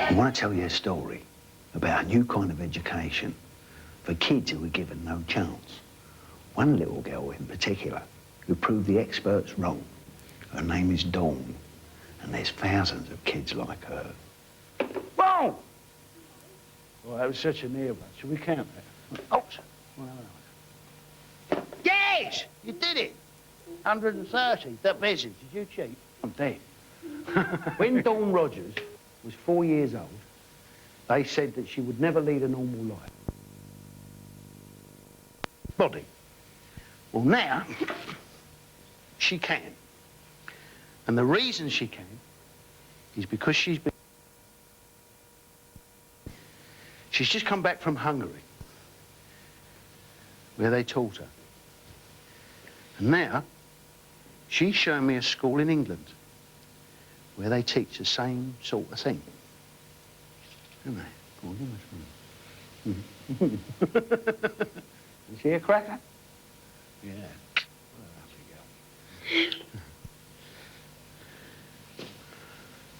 I want to tell you a story about a new kind of education for kids who were given no chance. One little girl in particular who proved the experts wrong. Her name is Dawn, and there's thousands of kids like her. Whoa! Well, that was such a near one. Should we count that? Oh, well, yes! You did it! 130. That busy. Did you cheat? I'm dead. When Dawn Rogers was 4 years old, they said that she would never lead a normal life. Body. Well, now, she can. And the reason she can is because she's just come back from Hungary, where they taught her. And now, she's showing me a school in England where they teach the same sort of thing. Don't they? Go on, give us one. Is she a cracker? Yeah. Well, off you go.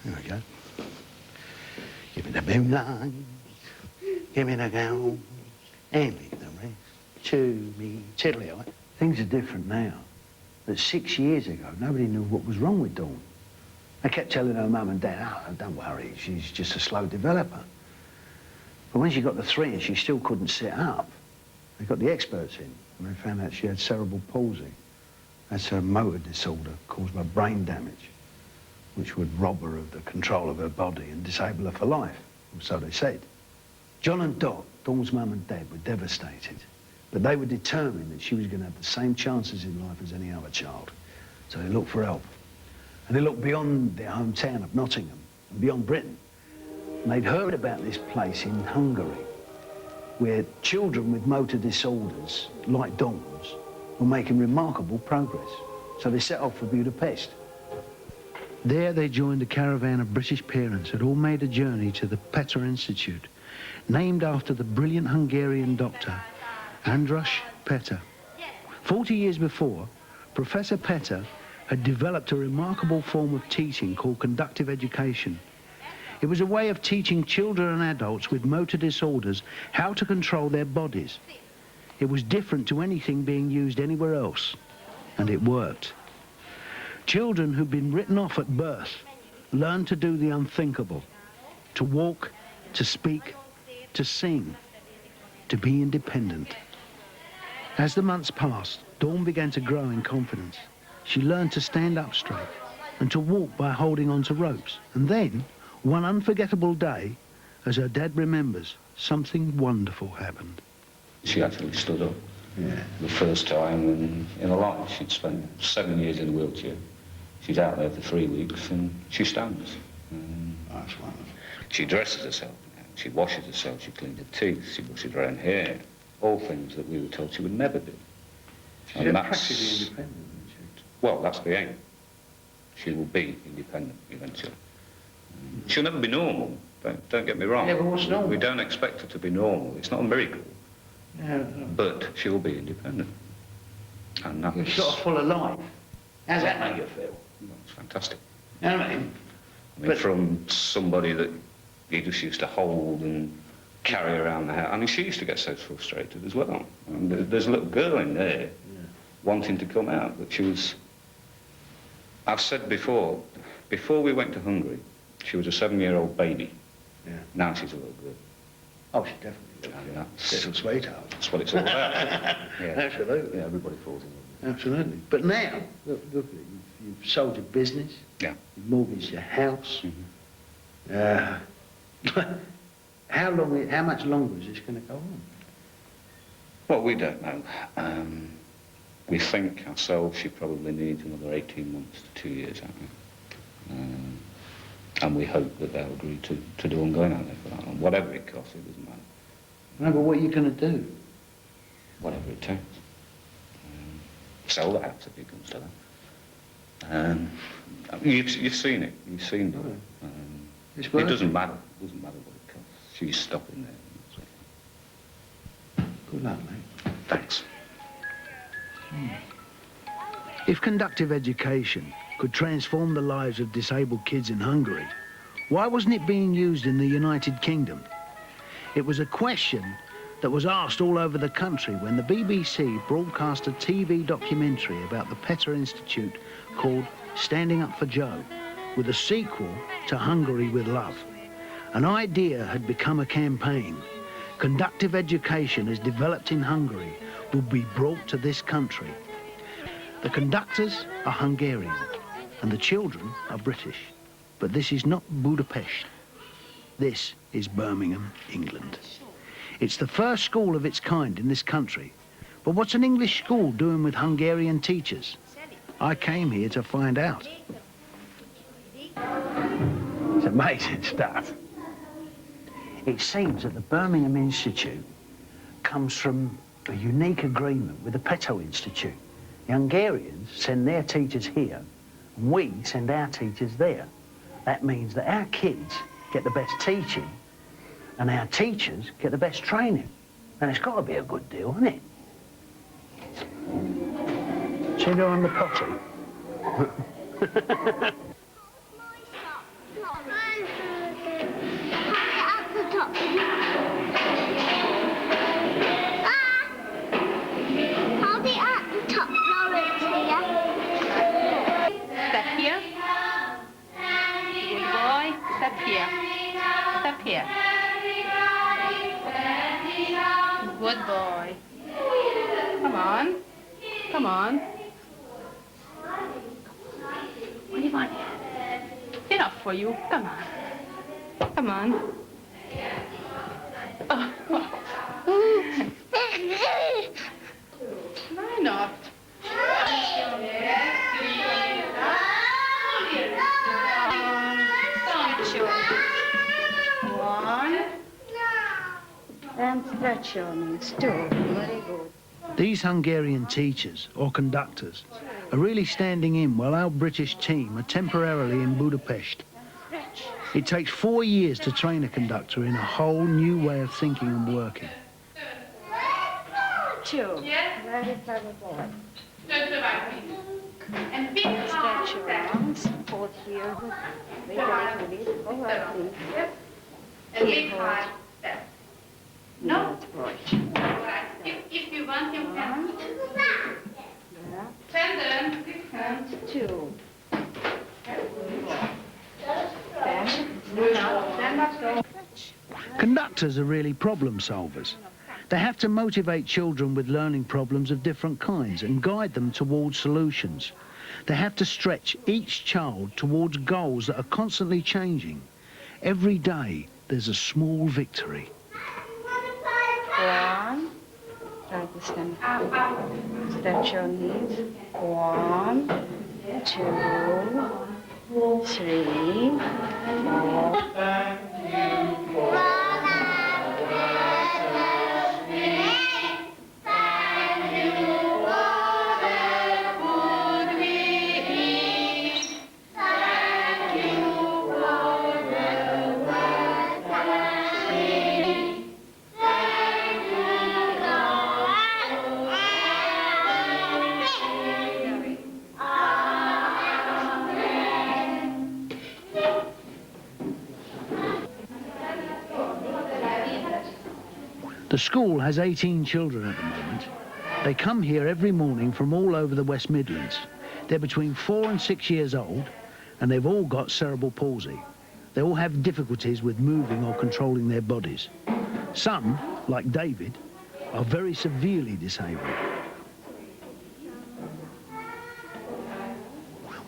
There we go. Give me the moonlight, give me the gold, and leave the rest to me. Tiddly-eye. Things are different now. But 6 years ago, nobody knew what was wrong with Dawn. They kept telling her mum and dad, oh, don't worry, she's just a slow developer. But when she got to 3 and she still couldn't sit up, they got the experts in, and they found out she had cerebral palsy. That's a motor disorder caused by brain damage, which would rob her of the control of her body and disable her for life, or so they said. John and Dot, Dawn's mum and dad, were devastated, but they were determined that she was going to have the same chances in life as any other child. So they looked for help. And they looked beyond their hometown of Nottingham and beyond Britain. And they'd heard about this place in Hungary where children with motor disorders, like Dawn's, were making remarkable progress. So they set off for Budapest. There they joined a caravan of British parents who had all made a journey to the Petter Institute, named after the brilliant Hungarian doctor, Andras Petter. 40 years before, Professor Petter had developed a remarkable form of teaching called conductive education. It was a way of teaching children and adults with motor disorders how to control their bodies. It was different to anything being used anywhere else, and it worked. Children who'd been written off at birth learned to do the unthinkable, to walk, to speak, to sing, to be independent. As the months passed, Dawn began to grow in confidence. She learned to stand up straight and to walk by holding onto ropes. And then, one unforgettable day, as her dad remembers, something wonderful happened. She actually stood up. Yeah. The first time in her life. She'd spent 7 years in a wheelchair. She's out there for 3 weeks and she stands. That's wonderful. She dresses herself, she washes herself, she cleans her teeth, she brushes her own hair. All things that we were told she would never do. She's practically independent, isn't she? Well, that's the aim. She will be independent eventually. She'll never be normal, don't get me wrong. Yeah, but what's normal? We don't expect her to be normal. It's not a miracle. Yeah, but she will be independent. And that's... You've got a fuller life. How's that make you feel? Well, it's fantastic. You know what I mean? From somebody that you just used to hold and carry around the house. I mean, she used to get so frustrated as well. And there's a little girl in there wanting to come out, but she was... I've said before we went to Hungary, she was a 7-year-old baby. Yeah. Now she's a little girl. Oh, she definitely is. Little sweetheart. That's what it's all about. Yeah. Absolutely. Yeah, everybody falls in love with her. Absolutely. But now, look at it. You've sold your business. Yeah. You've mortgaged your house. Mm-hmm. How much longer is this going to go on? Well, we don't know. We think ourselves she probably needs another 18 months to 2 years out there. And we hope that they'll agree to do ongoing out there for that long. Whatever it costs, it doesn't matter. No, but what are you going to do? Whatever it takes. Sell the house if it comes to that. You've seen it. You've seen it. It doesn't matter. It doesn't matter what it costs. She's stopping there. Good luck, mate. Thanks. If conductive education could transform the lives of disabled kids in Hungary, Why wasn't it being used in the United Kingdom? It was a question that was asked all over the country when the BBC broadcast a TV documentary about the Petter Institute called Standing Up for Joe, with a sequel to Hungary with Love. An idea had become a campaign. Conductive education as developed in Hungary will be brought to this country. The conductors are Hungarian and the children are British. But this is not Budapest. This is Birmingham, England. It's the first school of its kind in this country. But what's an English school doing with Hungarian teachers? I came here to find out. It's amazing stuff. It seems that the Birmingham Institute comes from a unique agreement with the Petter Institute. The Hungarians send their teachers here, and we send our teachers there. That means that our kids get the best teaching and our teachers get the best training. And it's got to be a good deal, isn't it? Should we go on the potty? Step here. Good boy. Come on. Come on. What do you want? Enough for you. Come on. Come on. Oh. Why not? And stretch your knees too. Very good. These Hungarian teachers, or conductors, are really standing in while our British team are temporarily in Budapest. It takes 4 years to train a conductor in a whole new way of thinking and working. Two. Very clever boy. And big Stretch your arms. Hold here. Wait a little bit. Over, please. And big heart. No? Right. If you want, you can. Yeah. Stand And two. Stand up. Conductors are really problem solvers. They have to motivate children with learning problems of different kinds and guide them towards solutions. They have to stretch each child towards goals that are constantly changing. Every day, there's a small victory. One. Try to stand up. Stretch your knees. 1, 2, 3, 4. The school has 18 children at the moment. They come here every morning from all over the West Midlands. They're between 4 and 6 years old, and they've all got cerebral palsy. They all have difficulties with moving or controlling their bodies. Some, like David, are very severely disabled.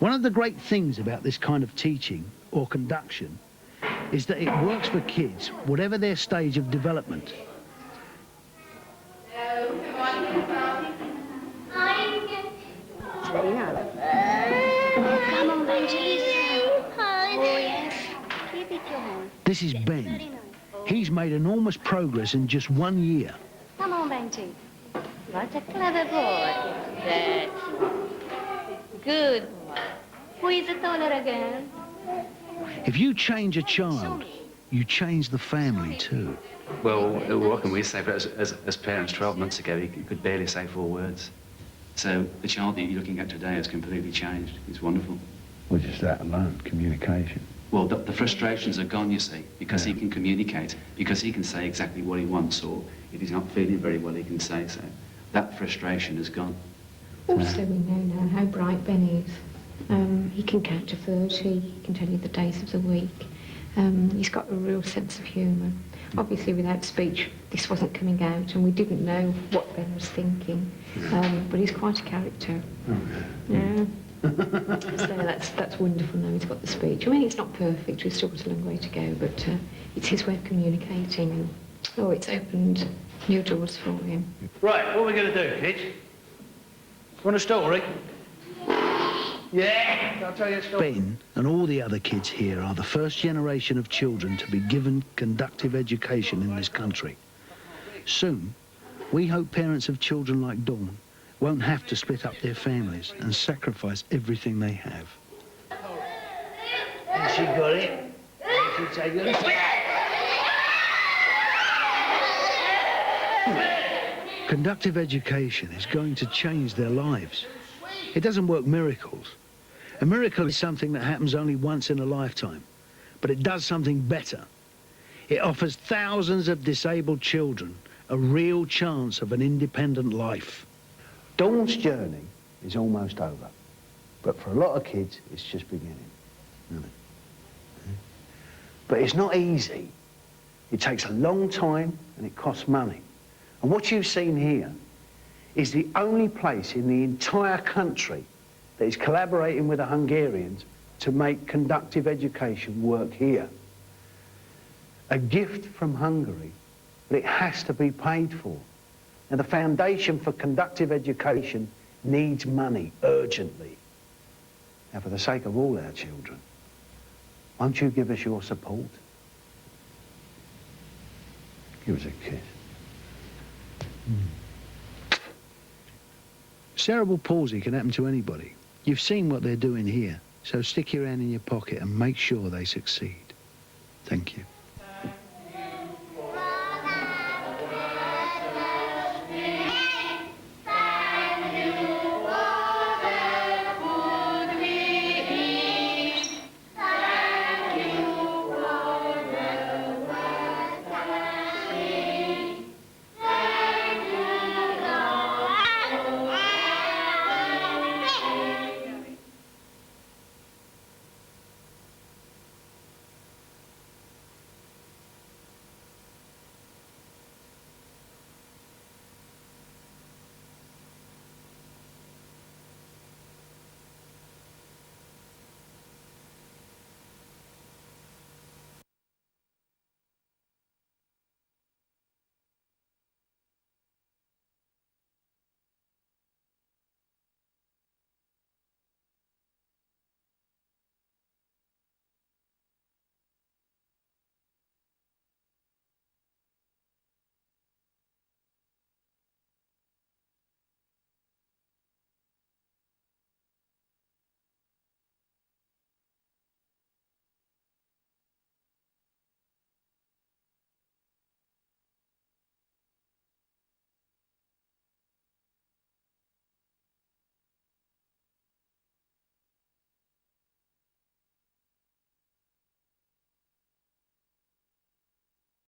One of the great things about this kind of teaching or conduction is that it works for kids, whatever their stage of development. Come on, Benji. Oh, yes. Keep it going. This is Ben. He's made enormous progress in just 1 year. Come on, Benji. What a clever boy. That's good boy. Who is the taller again? If you change a child, you change the family too. Well, what can we say? But as parents 12 months ago, he could barely say 4 words. So the child that you're looking at today has completely changed. It's wonderful. Well, just that alone, communication. Well, the frustrations are gone, you see, because he can communicate, because he can say exactly what he wants, or if he's not feeling very well, he can say so. That frustration is gone. Also, we know now how bright Ben is. He can count to 30, he can tell you the days of the week. He's got a real sense of humour. Obviously, without speech, this wasn't coming out, and we didn't know what Ben was thinking. But he's quite a character. Yeah. So that's wonderful now he's got the speech. I mean, it's not perfect, we've still got a long way to go, but it's his way of communicating, and it's opened new doors for him. Right, what are we going to do, kids? Want a story? Yeah, I'll tell you a story. Ben and all the other kids here are the first generation of children to be given conductive education in this country. Soon, we hope parents of children like Dawn won't have to split up their families and sacrifice everything they have. And she got it. And she take it. Conductive education is going to change their lives. It doesn't work miracles. A miracle is something that happens only once in a lifetime, but it does something better. It offers thousands of disabled children a real chance of an independent life. Dawn's journey is almost over, but for a lot of kids, it's just beginning, isn't it? But it's not easy. It takes a long time and it costs money. And what you've seen here is the only place in the entire country that is collaborating with the Hungarians to make conductive education work here. A gift from Hungary, but it has to be paid for. Now, the Foundation for Conductive Education needs money urgently. Now, for the sake of all our children, won't you give us your support? Give us a kiss. Cerebral palsy can happen to anybody. You've seen what they're doing here, so stick your hand in your pocket and make sure they succeed. Thank you.